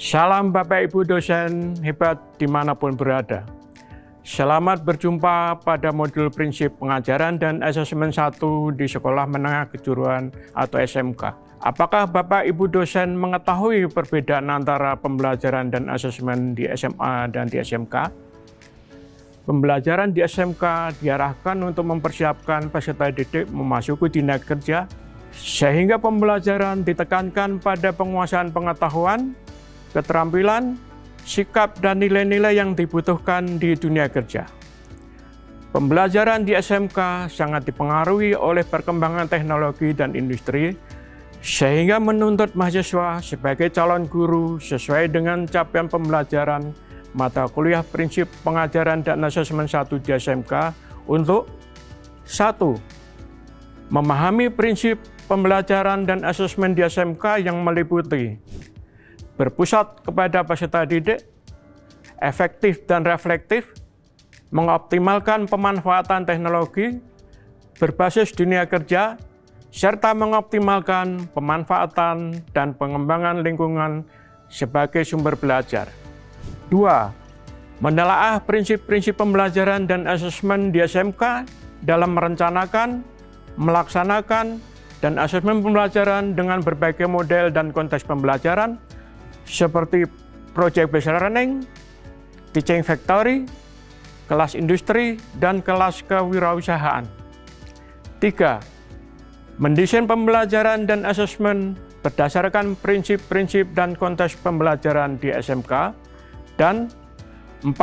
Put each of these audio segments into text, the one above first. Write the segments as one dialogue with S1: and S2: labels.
S1: Salam Bapak Ibu dosen hebat dimanapun berada. Selamat berjumpa pada modul prinsip pengajaran dan asesmen 1 di Sekolah Menengah Kejuruan atau SMK. Apakah Bapak Ibu dosen mengetahui perbedaan antara pembelajaran dan asesmen di SMA dan di SMK? Pembelajaran di SMK diarahkan untuk mempersiapkan peserta didik memasuki dunia kerja, sehingga pembelajaran ditekankan pada penguasaan pengetahuan, keterampilan, sikap, dan nilai-nilai yang dibutuhkan di dunia kerja. Pembelajaran di SMK sangat dipengaruhi oleh perkembangan teknologi dan industri, sehingga menuntut mahasiswa sebagai calon guru sesuai dengan capaian pembelajaran mata kuliah prinsip pengajaran dan asesmen 1 di SMK untuk 1. Memahami prinsip pembelajaran dan asesmen di SMK yang meliputi berpusat kepada peserta didik, efektif dan reflektif, mengoptimalkan pemanfaatan teknologi, berbasis dunia kerja, serta mengoptimalkan pemanfaatan dan pengembangan lingkungan sebagai sumber belajar. 2. Menelaah prinsip-prinsip pembelajaran dan asesmen di SMK dalam merencanakan, melaksanakan, dan asesmen pembelajaran dengan berbagai model dan konteks pembelajaran, seperti project-based learning, teaching factory, kelas industri, dan kelas kewirausahaan. 3. Mendesain pembelajaran dan asesmen berdasarkan prinsip-prinsip dan konteks pembelajaran di SMK. Dan 4.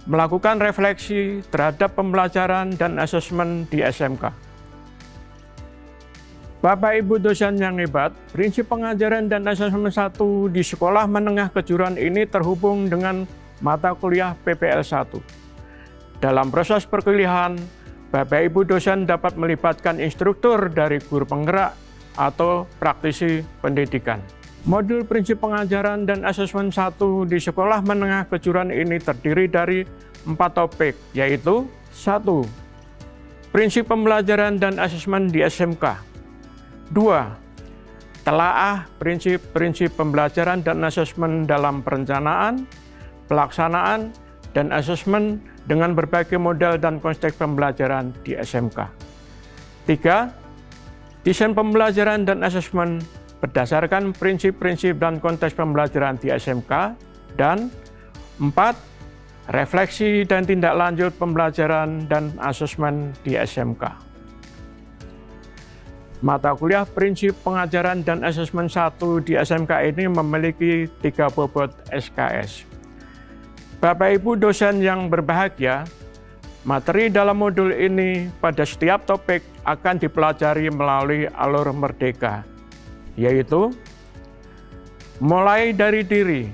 S1: Melakukan refleksi terhadap pembelajaran dan asesmen di SMK. Bapak Ibu dosen yang hebat, prinsip pengajaran dan asesmen 1 di Sekolah Menengah Kejuruan ini terhubung dengan mata kuliah PPL 1. Dalam proses perkuliahan, Bapak Ibu dosen dapat melibatkan instruktur dari guru penggerak atau praktisi pendidikan. Modul prinsip pengajaran dan asesmen 1 di Sekolah Menengah Kejuruan ini terdiri dari 4 topik, yaitu 1. Prinsip pembelajaran dan asesmen di SMK. 2. Telaah prinsip-prinsip pembelajaran dan asesmen dalam perencanaan, pelaksanaan, dan asesmen dengan berbagai model dan konteks pembelajaran di SMK. 3. Desain pembelajaran dan asesmen berdasarkan prinsip-prinsip dan konteks pembelajaran di SMK. Dan 4. Refleksi dan tindak lanjut pembelajaran dan asesmen di SMK. Mata kuliah prinsip pengajaran dan asesmen 1 di SMK ini memiliki 3 bobot SKS. Bapak Ibu dosen yang berbahagia, materi dalam modul ini pada setiap topik akan dipelajari melalui alur merdeka, yaitu mulai dari diri.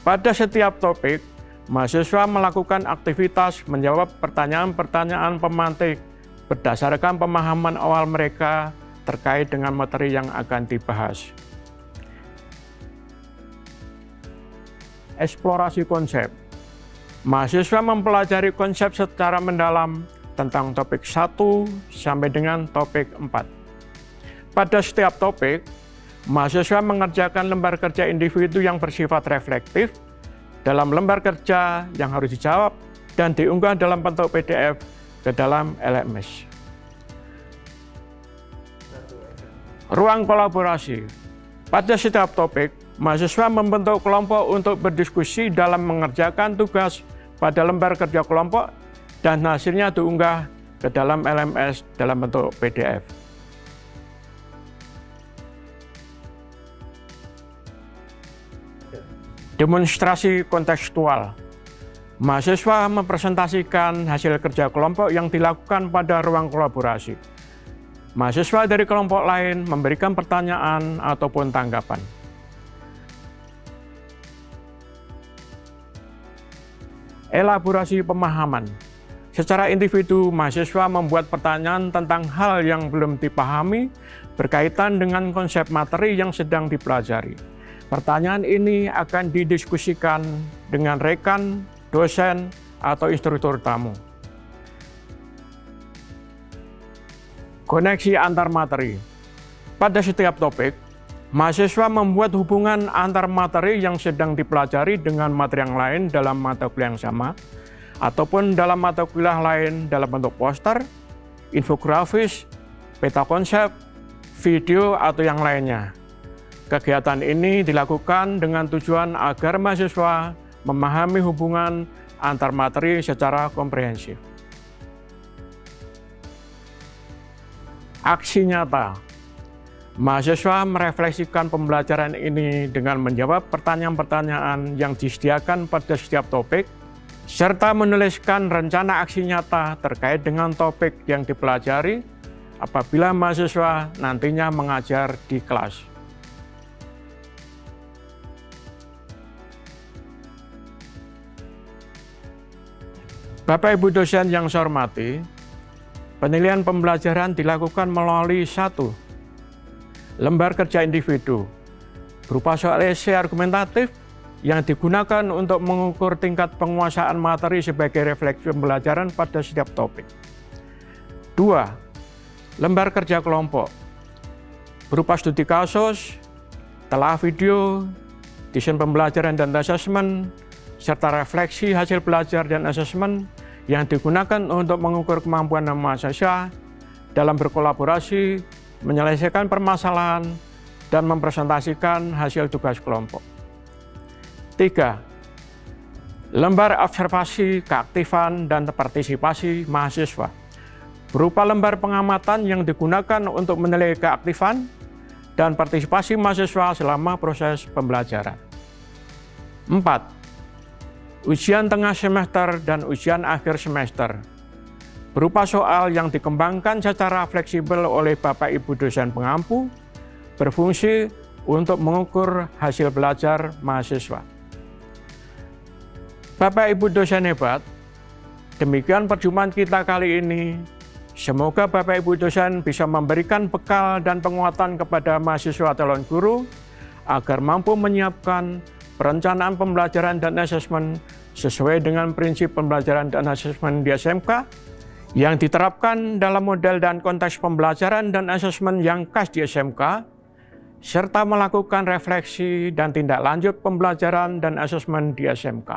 S1: Pada setiap topik, mahasiswa melakukan aktivitas menjawab pertanyaan-pertanyaan pemantik berdasarkan pemahaman awal mereka terkait dengan materi yang akan dibahas. Eksplorasi konsep. Mahasiswa mempelajari konsep secara mendalam tentang topik 1 sampai dengan topik 4. Pada setiap topik, mahasiswa mengerjakan lembar kerja individu yang bersifat reflektif dalam lembar kerja yang harus dijawab dan diunggah dalam bentuk PDF ke dalam LMS. Ruang kolaborasi. Pada setiap topik, mahasiswa membentuk kelompok untuk berdiskusi dalam mengerjakan tugas pada lembar kerja kelompok dan hasilnya diunggah ke dalam LMS dalam bentuk PDF. Demonstrasi kontekstual. Mahasiswa mempresentasikan hasil kerja kelompok yang dilakukan pada ruang kolaborasi. Mahasiswa dari kelompok lain memberikan pertanyaan ataupun tanggapan. Elaborasi pemahaman. Secara individu, mahasiswa membuat pertanyaan tentang hal yang belum dipahami berkaitan dengan konsep materi yang sedang dipelajari. Pertanyaan ini akan didiskusikan dengan rekan, dosen, atau instruktur tamu. Koneksi antar materi. Pada setiap topik, Mahasiswa membuat hubungan antar materi yang sedang dipelajari dengan materi yang lain dalam mata kuliah yang sama, ataupun dalam mata kuliah lain dalam bentuk poster, infografis, peta konsep, video, atau yang lainnya. Kegiatan ini dilakukan dengan tujuan agar mahasiswa memahami hubungan antar materi secara komprehensif. Aksi nyata. Mahasiswa merefleksikan pembelajaran ini dengan menjawab pertanyaan-pertanyaan yang disediakan pada setiap topik, serta menuliskan rencana aksi nyata terkait dengan topik yang dipelajari apabila mahasiswa nantinya mengajar di kelas. Bapak Ibu dosen yang saya hormati, penilaian pembelajaran dilakukan melalui 1. Lembar kerja individu, berupa soal esai argumentatif yang digunakan untuk mengukur tingkat penguasaan materi sebagai refleksi pembelajaran pada setiap topik. 2. Lembar kerja kelompok, berupa studi kasus, telah video, desain pembelajaran dan asesmen, serta refleksi hasil belajar dan asesmen yang digunakan untuk mengukur kemampuan mahasiswa dalam berkolaborasi, menyelesaikan permasalahan, dan mempresentasikan hasil tugas kelompok. 3. Lembar observasi, keaktifan, dan partisipasi mahasiswa, berupa lembar pengamatan yang digunakan untuk menilai keaktifan dan partisipasi mahasiswa selama proses pembelajaran. 4. Ujian tengah semester dan ujian akhir semester, berupa soal yang dikembangkan secara fleksibel oleh Bapak Ibu dosen pengampu, berfungsi untuk mengukur hasil belajar mahasiswa. Bapak Ibu dosen hebat, demikian perjumpaan kita kali ini. Semoga Bapak Ibu dosen bisa memberikan bekal dan penguatan kepada mahasiswa calon guru agar mampu menyiapkan perencanaan pembelajaran dan asesmen sesuai dengan prinsip pembelajaran dan asesmen di SMK yang diterapkan dalam model dan konteks pembelajaran dan asesmen yang khas di SMK, serta melakukan refleksi dan tindak lanjut pembelajaran dan asesmen di SMK.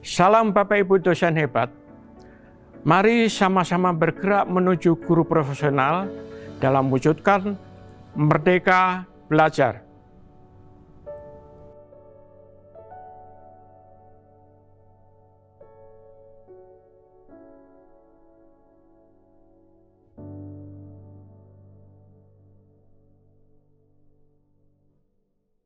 S1: Salam Bapak Ibu dosen hebat. Mari sama-sama bergerak menuju guru profesional dalam wujudkan merdeka belajar.